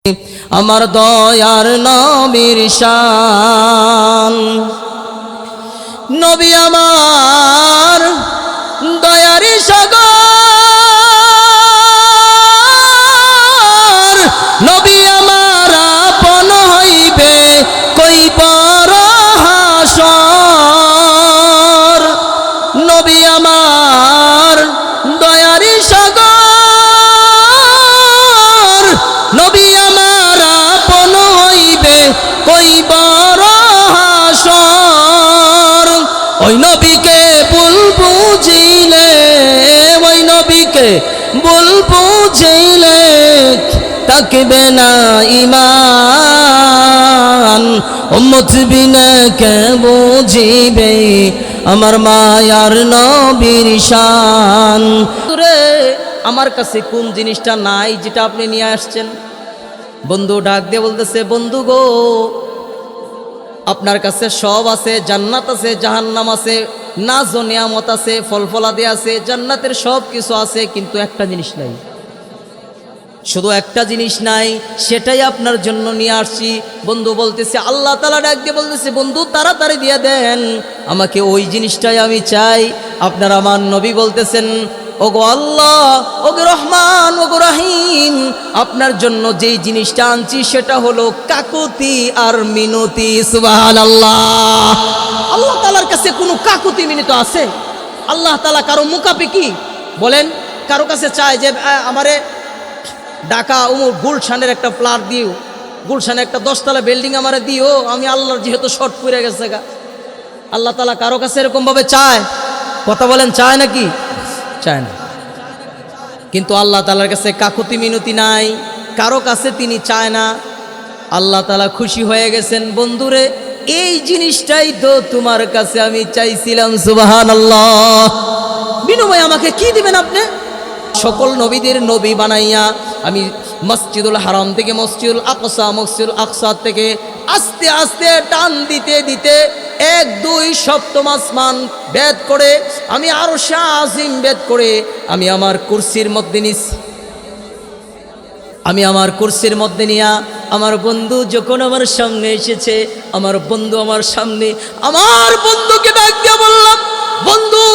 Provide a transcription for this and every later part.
আমার দয়ার নবীর শান। নবী আমার দয়ার সাগর, নবী আমার আপন হইবে কই বড় হাসর। নবী আমার দয়ার সাগর, নবী আমার আপন হইবে কই বড় হাসর। ওই নবীকে ভুল বুঝিলে, ওই নবীকে ভুল বুঝিলে থাকবে না ঈমান। উম্মত বিনা কে বুঝিবে আমার মায়ার নবীর শান। আমার কাছে কোন জিনিসটা নাই যেটা আপনি নিয়ে আসছেন? বন্ধু ডাক দিয়ে বলতেছে, বন্ধু গো, আপনার কাছে সব আছে, জান্নাত আছে, জাহান্নাম আছে, নাজ ও নিয়ামত আছে, ফলফলাদি আছে, জান্নাতের সব কিছু আছে, কিন্তু একটা জিনিস নাই। শুধু একটা জিনিস নাই, সেটাই আপনার জন্য নিয়ে আসছি। বন্ধু বলতেছে, আল্লাহ তাআলা ডাক দিয়ে বলতেছে, বন্ধু তাড়াতাড়ি দিয়ে দেন, আমাকে ওই জিনিসটাই আমি চাই। আপনার আমার নবী বলতেছেন, ওগো আল্লাহ, ওগো রহমান, ওগো রহিম, আপনার জন্য যেই জিনিসটা আনছি সেটা হলো কাকুতি আর মিনতি। সুবহানাল্লাহ। আল্লাহ তাআলার কাছে কোনো কাকুতি মিনতি আছে? আল্লাহ তাআলা কারো মুখাপেক্ষী? বলেন, কারো কাছে চায় যে আমারে ঢাকা গুলশানের একটা ফ্ল্যাট দিও, গুলশানে একটা 10তলা বিল্ডিং আমারে দিও, আমি আল্লাহর যেহেতু শর্ট পড়ে গেছে গা। আল্লাহ তাআলা কারো কাছে এরকম ভাবে চায়? কথা বলেন, চায় নাকি? চায় না। কিন্তু আল্লাহ তাআলার কাছে কাকুতি মিনতি নাই, কারো কাছে তিনি চায় না। আল্লাহ তাআলা খুশি হয়ে গেছেন, বন্ধুরে এই জিনিসটাই তো তোমার কাছে আমি চাইছিলাম। সুবহানাল্লাহ। বিনিময়ে আমাকে কি দিবেন আপনি? সকল নবীদের নবী বানাইয়া আমি মসজিদুল হারাম থেকে মসজিদুল আকসা, মসজিদুল আকসা থেকে আস্তে আস্তে টান দিতে দিতে 1-2 সপ্তম আসমান ভেদ করে আমি আরশে আজিম ভেদ করে আমি আমার কুরসির মধ্যে নিছি। আমি আমার কুরসির মধ্যে নিয়া আমার বন্ধু যখন আমার সামনে এসেছে, আমার বন্ধু আমার সামনে, আমার বন্ধুকে ডাক দিয়ে বললাম, বন্ধু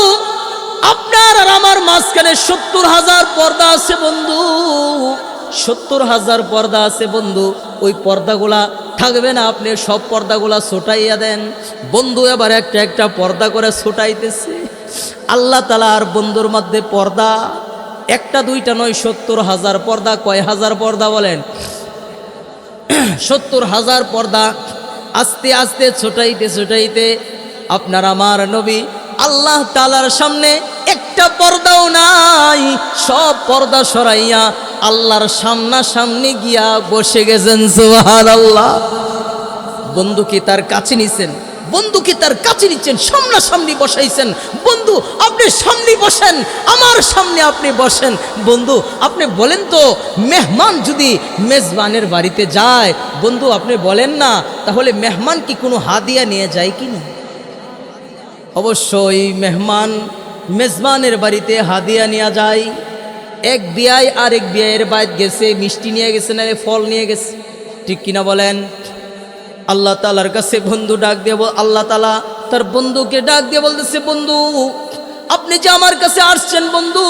আপনার আর আমার মাঝখানে 70,000 পর্দা আছে বন্ধু, 70,000 পর্দা আছে বন্ধু, ওই পর্দাগুলা থাকবে না, আপনি সব পর্দাগুলা ছোটাইয়া দেন। বন্ধু এবার একটা একটা পর্দা করে ছোটাইতেছে। আল্লাহ তাআলা আর বন্ধুর মধ্যে পর্দা একটা দুইটা নয়, 70,000 পর্দা। কয় হাজার পর্দা বলেন? 70,000 পর্দা আস্তে আস্তে ছোটাইতে ছোটাইতে আপনার আমার নবী আল্লাহ তাআলার সামনে একটা পর্দাও নাই, সব পর্দা সরাইয়া আল্লাহর সামনাসামনি গিয়া বসে গেছেন। সুবহানাল্লাহ। বন্ধুকে তার কাছে নিছেন, বন্ধুকে তার কাছে নিচ্ছেন, সামনাসামনি বসাইছেন। বন্ধু আপনি সামনে বসেন, আমার সামনে আপনি বসেন। বন্ধু আপনি বলেন তো, মেহমান যদি মেজবানের বাড়িতে যায়, বন্ধু আপনি বলেন না, তাহলে মেহমান কি কোনো হাদিয়া নিয়ে যায় কি না? অবশ্যই মেহমান মেজবানের বাড়িতে হাদিয়া নিয়ে যায়। এক বিয়াই আরেক বিয়ের বাড়ি গেছে, মিষ্টি নিয়ে গেছে না ফল নিয়ে গেছে, ঠিক কিনা বলেন? আল্লাহ তাআলার কাছে বন্ধু ডাক দিয়ে, আল্লাহ তাআলা তার বন্ধুকে ডাক দিয়ে বলতেছে, বন্ধু আপনি যে আমার কাছে আসছেন, বন্ধু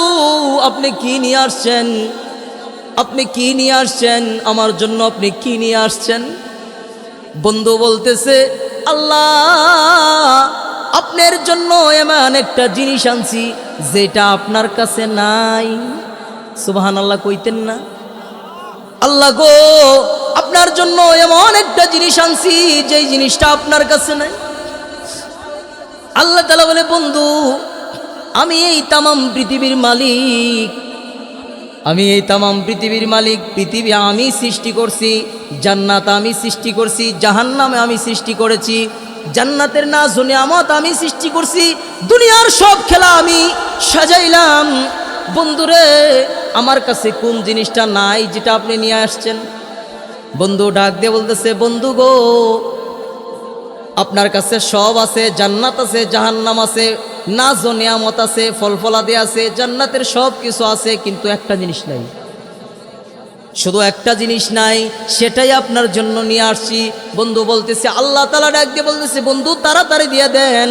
আপনি কি নিয়ে আসছেন? আপনি কি নিয়ে আসছেন আমার জন্য? আপনি কি নিয়ে আসছেন? বন্ধু বলতেছে, আল্লাহ আপনার জন্য এমন একটা জিনিস আনছি যেটা আপনার কাছে নাই। সুবহানাল্লাহ কইতেন না? আল্লাহ গো, আপনার জন্য এমন একটা জিনিস আনছি যেই জিনিসটা আপনার কাছে নাই। আল্লাহ তাআলা বলে, বন্ধু আমি এই তামাম পৃথিবীর মালিক, আমি এই তামাম পৃথিবীর মালিক। পৃথিবী আমি সৃষ্টি করছি, জান্নাত আমি সৃষ্টি করছি, জাহান্নাম আমি সৃষ্টি করেছি, জান্নাতের নাজ ও নিয়ামত আমি সৃষ্টি করছি, দুনিয়ার সব খেলা আমি সাজাইলাম। বন্ধুরে আমার কাছে কোন জিনিসটা নাই যেটা আপনি নিয়ে আসছেন? বন্ধু ডাক দিয়ে বলতেছে, বন্ধু গো, আপনার কাছে সব আছে, জান্নাত আছে, জাহান্নাম আছে, নাজ ও নিয়ামত আছে, ফলফলাদি আছে, জান্নাতের সব কিছু আছে, কিন্তু একটা জিনিস নাই। শুধু একটা জিনিস নাই, সেটাই আপনার জন্য নিয়ে আসছি। বন্ধু বলতেছে, আল্লাহ তাআলা ডাক দিয়ে বলতেছে, বন্ধু তাড়াতাড়ি দিয়ে দেন,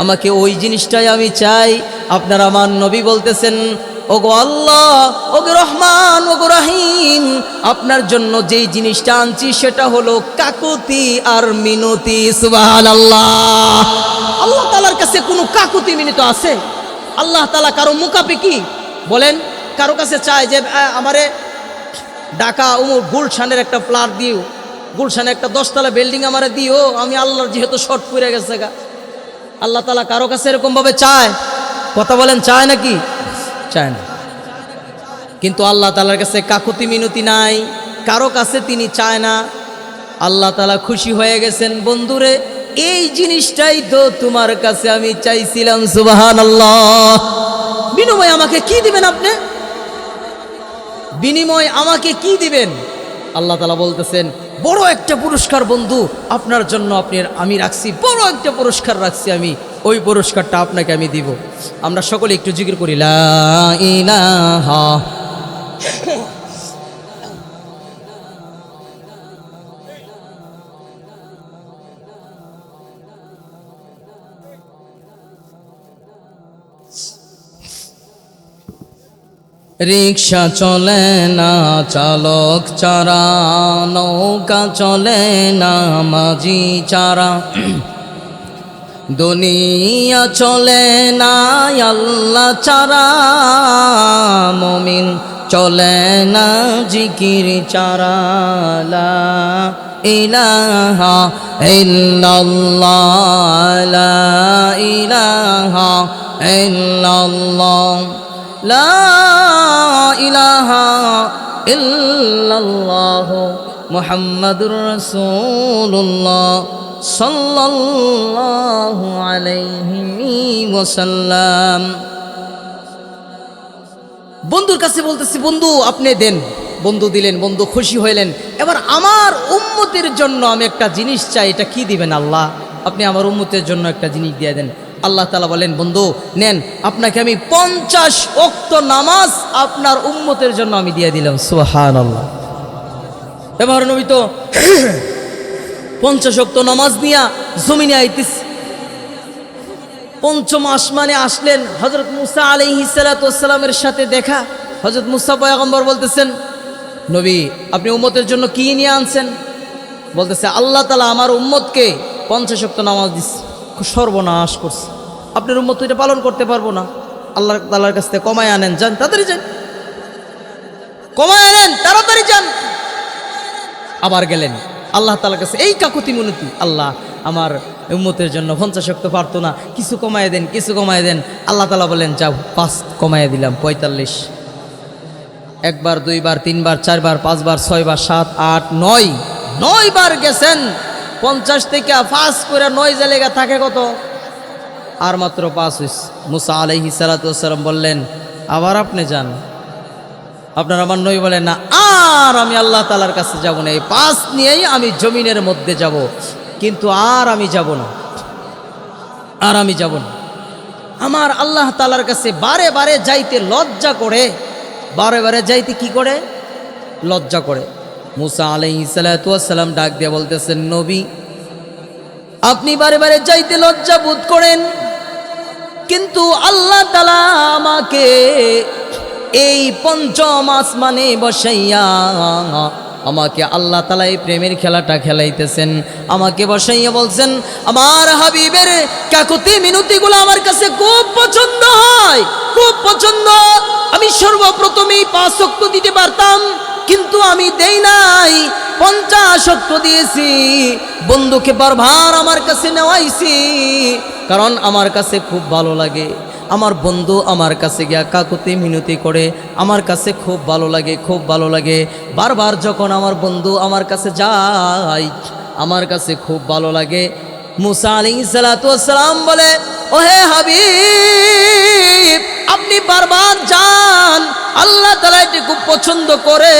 আমাকে ওই জিনিসটাই আমি চাই। আপনার আমার নবী বলতেছেন, ওগো আল্লাহ, ওগো রহমান, ওগো রহিম, আপনার জন্য যেই জিনিসটা আনছি সেটা হলো কাকুতি আর মিনতি। সুবহানাল্লাহ। আল্লাহ তাআলার কাছে কোনো কাকুতি মিনতি আছে? আল্লাহ তাআলা কারো মুখাপেক্ষী? বলেন, কারো কাছে চায় যে আমারে ঢাকা গুলশানের একটা প্লাট দিও, গুলশানে একটা 10তলা বিল্ডিং আমারে দিও, আমি আল্লাহর যেহেতু শর্ট পড়ে গেছে গা। আল্লাহ তাআলা কারো কাছে এরকম ভাবে চায়? কথা বলেন, চায় নাকি? চায় না। কিন্তু আল্লাহ তাআলার কাছে কাকুতি মিনতি নাই, কারো কাছে তিনি চায় না। আল্লাহ তাআলা খুশি হয়ে গেছেন, বন্ধুরে এই জিনিসটাই তো তোমার কাছে আমি চাইছিলাম। সুবহানাল্লাহ। বিনিময় আমাকে কি দিবেন আপনি? বিনিময় আমাকে কি দিবেন? আল্লাহ তাআলা বলতেছেন, বড় একটা পুরস্কার বন্ধু আপনার জন্য আমি রাখছি, বড় একটা পুরস্কার রাখছি আমি, ওই পুরস্কারটা আপনাকে আমি দিব। আমরা সকলে একটু জিকির করি, লা ইলাহা। রিক্সা চলে না চালক চারা, নৌকা চলে না মাঝি চারা, দুনিয়া চলে না আল্লাহ চারা, মুমিন চলে না জিকির চারা। লা ইলাহা ইল্লাল্লাহ, লা ইলাহা ইল্লাল্লাহ, লা ইলাহা ইল্লাল্লাহ, মুহাম্মাদুর রাসূলুল্লাহ সাল্লাল্লাহু আলাইহি ওয়াসাল্লাম। বন্ধুর কাছে বলতেছি, বন্ধু আপনি দেন। বন্ধু দিলেন, বন্ধু খুশি হইলেন। এবার আমার উম্মতের জন্য আমি একটা জিনিস চাই, এটা কি দিবেন আল্লাহ? আপনি আমার উম্মতের জন্য একটা জিনিস দিয়ে দেন। আল্লাহ তাআলা বলেন, বন্ধু নেন, আপনাকে আমি 50 ওয়াক্ত নামাজ আপনার উম্মতের জন্য আমি দিয়ে দিলাম। সুবহানাল্লাহ। এবার নবী তো 50 ওয়াক্ত নামাজ নিয়া জমিনে আইতিস। পঞ্চম আসমানে আসলেন, হযরত মুসা আলাইহিস সালাতু ওয়াস সালামের সাথে দেখা। হযরত মুসা পয়গম্বর বলতেছেন, নবী আপনি উম্মতের জন্য কি নিয়ে আনছেন? বলতেছে, আল্লাহ তাআলা আমার উম্মতকে 50 ওয়াক্ত নামাজ দিচ্ছে, সর্বনাশ করছে, আপনার উম্মত এটা পালন করতে পারবো না। আল্লাহ তাআলার কাছ থেকে কমায় আনেন, যান তাড়াতাড়ি যান, কমায় আনেন, তাড়াতাড়ি যান। আবার গেলেন আল্লাহ তাআলার কাছে, এই কাকুতি মিনতি, আল্লাহ আমার উম্মতের জন্য 50 ওয়াক্ত পারতো না, কিছু কমায় দেন, কিছু কমায় দেন। আল্লাহ তাআলা বলেন, যাও 5 কমায় দিলাম, 45। একবার, দুইবার, তিনবার, চারবার, 5 বার, 6 বার, 7, 8, 9 বার গেছেন। 50 থেকে 5 করে 9 জায়গা থাকে কত? আর মাত্র 5 হইছে। মুসা আলাইহিস সালাতু ওয়াস সালাম বললেন, আবার আপনি যান। আপনার আমার নবী বলেন, না আর আমি আল্লাহ তাআলার কাছে যাব না, এই 5 নিয়েই আমি জমিনের মধ্যে যাব, কিন্তু আর আমি যাব না, আর আমি যাব না। আমার আল্লাহ তাআলার কাছে বারে বারে যাইতে লজ্জা করে, বারে বারে যাইতে কি করে? লজ্জা করে। মুসা আলাইহিস সালাতু ওয়াস সালাম ডাক দিয়ে বলতেছেন, নবী আপনি বারে বারে যাইতে লজ্জা বোধ করেন, কিন্তু আল্লাহ তাআলা আমাকে এই পঞ্চম আসমানে বসাইয়া, আমাকে আল্লাহ তাআলা এই প্রেমের খেলাটা খেলাইতেছেন, আমাকে বসাইয়া বলছেন, আমার হাবিবের কাকুতি মিনতিগুলো আমার কাছে খুব পছন্দ হয়, খুব পছন্দ। আমি সর্বপ্রথমেই 5 ওয়াক্ত দিতে পারতাম, কিন্তু আমি দেই নাই, 50 ওয়াক্ত দিয়েছি। বন্ধুকে বারবার আমার কাছে নেওয়াইছি, কারণ আমার কাছে খুব ভালো লাগে। আমার বন্ধু আমার কাছে গিয়া কাকুতি মিনতি করে, আমার কাছে খুব ভালো লাগে, খুব ভালো লাগে। বারবার যখন আমার বন্ধু আমার কাছে যায়, আমার কাছে খুব ভালো লাগে। মুসা আলাইহিস সালাতু ওয়াস সালাম বলে, ওহে হাবিব আপনি বারবার যান, আল্লাহ তাআলা এটি খুব পছন্দ করে।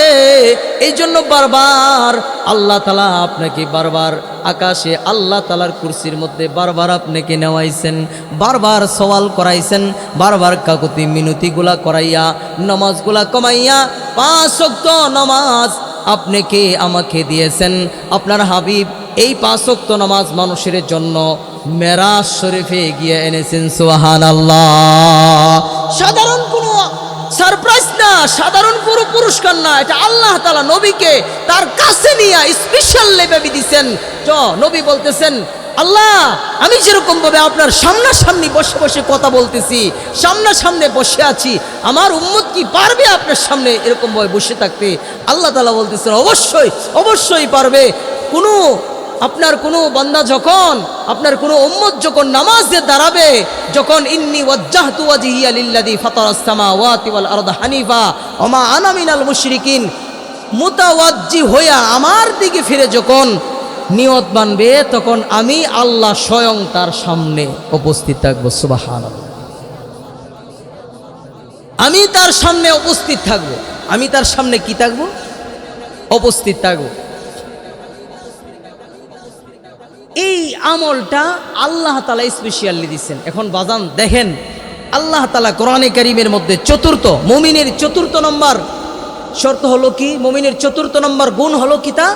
এই জন্য বারবার আল্লাহ তাআলা আপনাকে বারবার আকাশে আল্লাহ তাআলার কুরসির মধ্যে বারবার আপনাকে নেওয়াইছেন, বারবার সওয়াল করাইছেন, বারবার কাকুতি মিনতিগুলা করাইয়া নামাজগুলা কমাইয়া 5 ওয়াক্ত নামাজ আপনাকে আমাকে দিয়েছেন। আপনার হাবিব এই 5 ওয়াক্ত নামাজ মানুষের জন্য মেরাজ শরীফে গিয়ে এনেছেন। সুবহানাল্লাহ। সাধারণ কোনো সারপ্রাইজ না, সাধারণ কোনো পুরস্কার না, এটা আল্লাহ তাআলা নবীকে তার কাছে নিয়ে স্পেশাল লেভেলে দিয়েছেন। তো নবী বলতেছেন, আল্লাহ আমি যেরকম ভাবে আপনার সামনাসামনি বসে বসে কথা বলতেছি, সামনাসামনি বসে আছি, আমার উম্মত কি পারবে আপনার সামনে এরকম ভাবে বসে থাকতে? আল্লাহ তাআলা বলতেছেন, অবশ্যই অবশ্যই পারবে। আপনার কোনো বান্দা যখন, আপনার কোনো উম্মত যখন নামাজে দাঁড়াবে, যখন ইন্নী ওয়াজ্জাহতু ওয়াজহিয়া লিল্লাযী ফাতারাস সামাওয়াতি ওয়াল আরদা হানিফা ওয়া মা আনা মিনাল মুশরিকিন, মুতাওয়াজ্জি হইয়া আমার দিকে ফিরে যখন নিয়ত বানবে, তখন আমি আল্লাহ স্বয়ং তার সামনে উপস্থিত থাকবো। সুবহানাল্লাহ। আমি তার সামনে উপস্থিত থাকবো। আমি তার সামনে কি থাকবো? উপস্থিত থাকবো। এই আমলটা আল্লাহ তাআলা স্পেশালি দিচ্ছেন। এখন বাজান দেখেন, আল্লাহ তাআলা কোরআনে কারীমের মধ্যে চতুর্থ মুমিনের 4th নম্বর শর্ত হলো কি? মুমিনের 4th নম্বর গুণ হলো কি? তা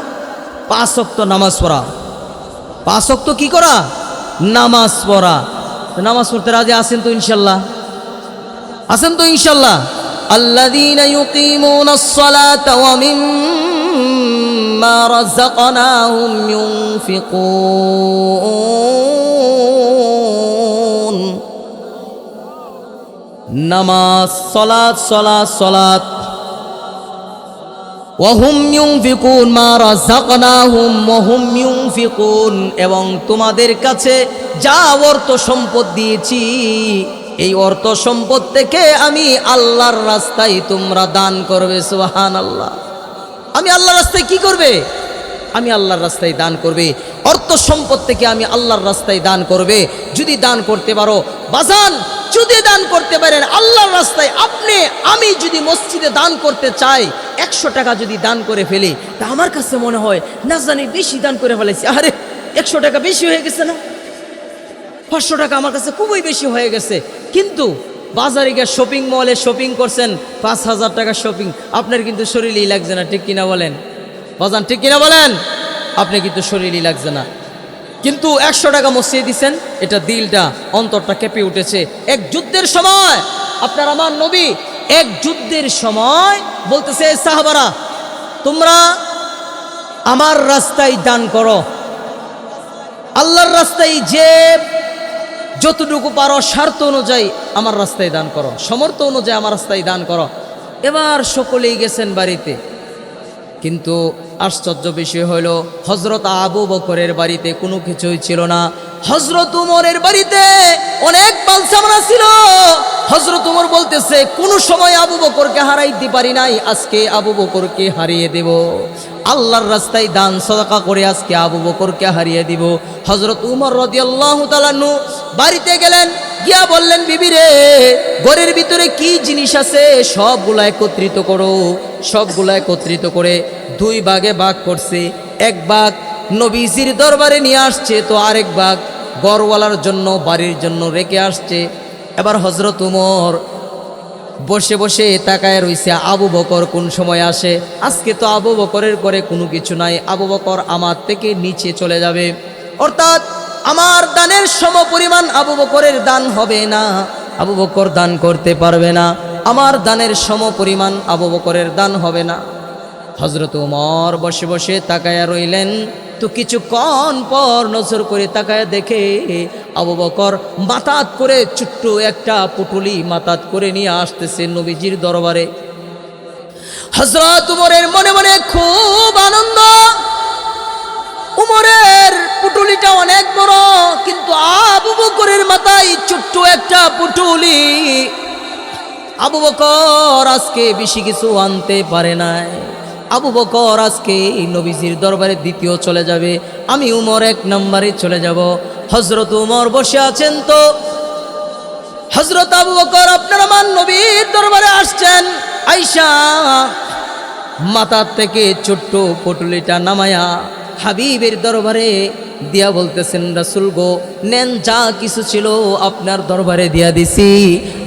5 ওয়াক্ত নামাজ পড়া। 5 ওয়াক্ত কি করা? নামাজ পড়া। নামাজ পড়তে রাজি আছেন তো ইনশাল্লাহ? আছেন তো ইনশাল্লাহ? আল্লাযীনা ইউকিমুনাস সালাতা ওয়া মিম্মা রাযাকনাহুম ইউনফিকুন। নামাজ, সালাত, সালাত, সালাত। ওয়াহুম ইউনফিকুন মা রাযাকনাহুম ওয়াহুম ইউনফিকুন, এবং তোমাদের কাছে যা অর্থ সম্পদ দিয়েছি, এই অর্থ সম্পদ থেকে আমি আল্লাহর রাস্তায় তোমরা দান করবে। সুবহানাল্লাহ। আমি আল্লাহর রাস্তায় কি করবে? আমি আল্লাহর রাস্তায় দান করবে। অর্থ সম্পদ থেকে আমি আল্লাহর রাস্তায় দান করবে। যদি দান করতে পারো বাজান, যদি দান করতে পারেন আল্লাহর রাস্তায়, আমি যদি মসজিদে দান করতে চাই, 100 টাকা যদি দান করে ফেলি, তা আমার কাছে মনে হয় না জানি বেশি দান করে ফেলেছি। আরে 100 টাকা বেশি হয়ে গেছে না? 500 টাকা আমার কাছে খুবই বেশি হয়ে গেছে। কিন্তু বাজারে গিয়ে শপিং মলে শপিং করছেন, 5000 টাকা শপিং, আপনার কিন্তু শরীরই লাগছে না। ঠিক কিনা বলেন বাজান? ঠিক কিনা বলেন? আপনি কিন্তু শরীরই লাগছে না, কিন্তু 100 টাকা মসজিদে দিচ্ছেন, এটা দিলটা, অন্তরটা কেঁপে উঠেছে। এক যুদ্ধের সময় আপনার আমার নবী এক যুদ্ধের সময় বলতেছে, সাহাবারা তোমরা আমার রাস্তায় দান করো, আল্লাহর রাস্তায় যে যতটুকু পারো স্বার্থ অনুযায়ী আমার রাস্তায় দান করো, সমর্থ অনুযায়ী আমার রাস্তায় দান করো। এবার সকলেই গেছেন বাড়িতে, কিন্তু আশ্চর্য বিষয় হইল হযরত আবু বকরের বাড়িতে কোনো কিছুই ছিল না। হযরত উমরের বাড়িতে অনেক মালসামানা ছিল। হযরত উমর বলতেছে, কোনো সময় আবু বকরকে হারাইতে পারি নাই, আজকে আবু বকরকে হারিয়ে দেব। আল্লাহর রাস্তায় দান সদকা করে আজকে আবু বকরকে হারিয়ে দিব। হযরত উমর রাদিয়াল্লাহু তাআলা আনহু বাড়িতে গেলেন, গিয়া বললেন, বিবি রে, ঘরের ভিতরে কি জিনিস আছে সবগুলা একত্রিত করো। সবগুলা একত্রিত করে 2 ভাগে ভাগ করছে। এক ভাগ নবীজির দরবারে নিয়ে আসছে, তো আরেক ভাগ ঘরওয়ালার জন্য, বাড়ির জন্য রেখে আসছে। এবার হযরত উমর বসে বসে তাকায় রইছে, আবু বকর কোন সময় আসে। আজকে তো আবু বকরের করে কোনো কিছু নাই, আবু বকর আমার থেকে নিচে চলে যাবে, অর্থাৎ আমার দানের সমপরিমাণ আবু বকরের দান হবে না, আবু বকর দান করতে পারবে না, আমার দানের সমপরিমাণ আবু বকরের দান হবে না। হযরত উমর বসে বসে তাকায়া রইলেন। তো কিছুক্ষণ পর নজর করে তাকায় দেখে আবু বকর মাতাত করে ছোট্ট একটা পুটুলি মাতাত করে নিয়ে আসতেছে নবীজির দরবারে। হযরত উমরের মনে মনে খুব আনন্দ। উমরের পুটুলিটা অনেক বড়, কিন্তু আবু বকরের মাথায় ছোট্ট একটা পুটুলি। আবু বকর আজকে বেশি কিছু আনতে পারে নাই। আবু বকর আজকে নবীজির দরবারে দ্বিতীয় চলে যাবে, আমি উমর 1 নম্বরে চলে যাব। হযরত উমর বসে আছেন, তো হযরত আবু বকর আপনার আমার নবীর দরবারে আসছেন, আয়েশা মাথার থেকে ছোট্ট পটুলিটা নামায়া হাবিবের দরবারে দিয়া বলতেছেন, রাসূল গো, নেন যা কিছু ছিল আপনার দরবারে দিয়া দিছি।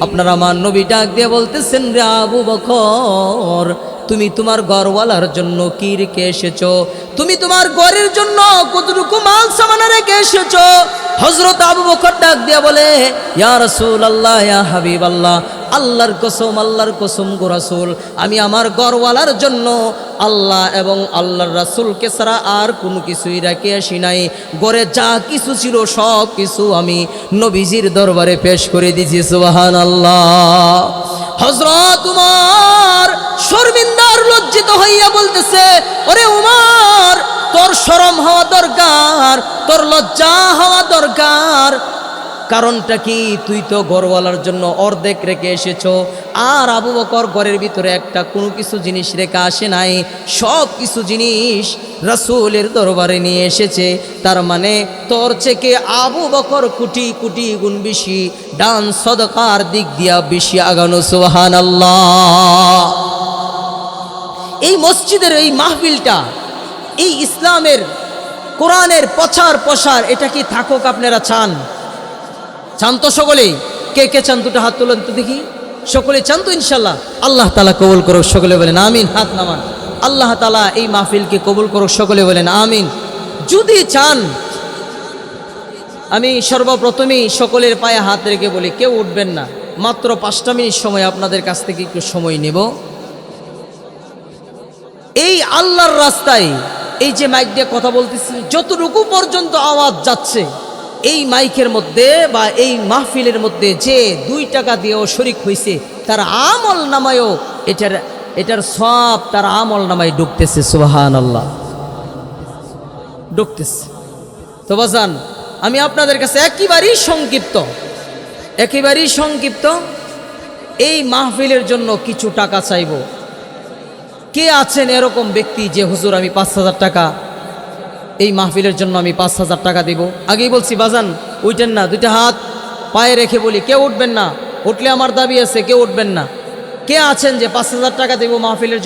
আপনার আমার নবী ডাক দিয়ে বলতেছেন, রে আবু বকর, তুমি তোমার ঘরওয়ালার জন্য কি রেখে এসেছো? তুমি তোমার ঘরের জন্য কতটুকু মাল সামানা রেখে এসেছো? হযরত আবু বকর ডাক দিয়া বলে, ইয়া রাসূলুল্লাহ, ইয়া হাবিবাল্লাহ, আল্লাহর কসম গো রাসূল, আমি আমার ঘরওয়ালার জন্য আল্লাহ এবং আল্লাহর রাসূলকে ছাড়া আর কোনো কিছুই রেখে আসি নাই। ঘরে যা কিছু ছিল সব কিছু আমি নবীজির দরবারে পেশ করে দিয়েছি। সুবহানাল্লাহ। হযরত উমর শর্মিন্দার লজ্জিত হইয়া বলতেছে, ওরে উমর, তোর শরম হওয়া দরকার, তোর লজ্জা হওয়া দরকার। কারণটা কি? তুই তো ঘরওয়ালার জন্য অর্ধেক রেখে এসেছো, আর আবু বকর ঘরের ভিতরে একটা কোনো কিছু জিনিস রেখে আসে নাই, সব কিছু জিনিস রাসূলের দরবারে নিয়ে এসেছে। তার মানে তোর থেকে আবু বকর কোটি কোটি গুণ বেশি দান সদকার দিক দিয়া বেশি আগানো। সুবহানাল্লাহ। এই মসজিদের এই মাহফিলটা, এই ইসলামের কোরআনের প্রচার এটা কি থাকুক? আপনারা চান? চান তো সকলেই? কে কে চান দুটো হাত তোলেন তো দেখি। সকলে চান তো ইনশাল্লাহ? আল্লাহ তাআলা কবুল করুক, সকলে বলেন আমিন। হাত নামান। আল্লাহ তাআলা এই মাহফিলকে কবুল করুক, সকলে বলেন আমিন। যদি চান, আমি সর্বপ্রথমেই সকলের পায়ে হাত রেখে বলি, কেউ উঠবেন না, মাত্র 5টা মিনিট সময় আপনাদের কাছ থেকে একটু সময় নেব। এই আল্লাহর রাস্তায় এই যে মাইক দিয়ে কথা বলতেছি, যতটুকু পর্যন্ত আওয়াজ যাচ্ছে, এই মাইকের মধ্যে বা এই মাহফিলের মধ্যে যে 2 টাকা দিয়েও শরিক হয়েছে, তার আমল নামায়ও এটার সব তার আমল নামায় ঢুকতেছে। সুবহানাল্লাহ, ঢুকতেছে। তো বাজান, আমি আপনাদের কাছে একেবারেই সংক্ষিপ্ত এই মাহফিলের জন্য কিছু টাকা চাইব। কে আছেন এরকম ব্যক্তি যে হুজুর আমি 5,000 টাকা এই মাহফিলের জন্য আমি 5,000 টাকা দিব? আগেই বলছি বাজান, উঠেন না, 2টা হাত পায়ে রেখে বলি, কেউ উঠবেন না। উঠলে আমার দাবি আছে, কেউ উঠবেন না। কে আছেন যে 5,000 টাকা দেব মাহফিলের জন্য?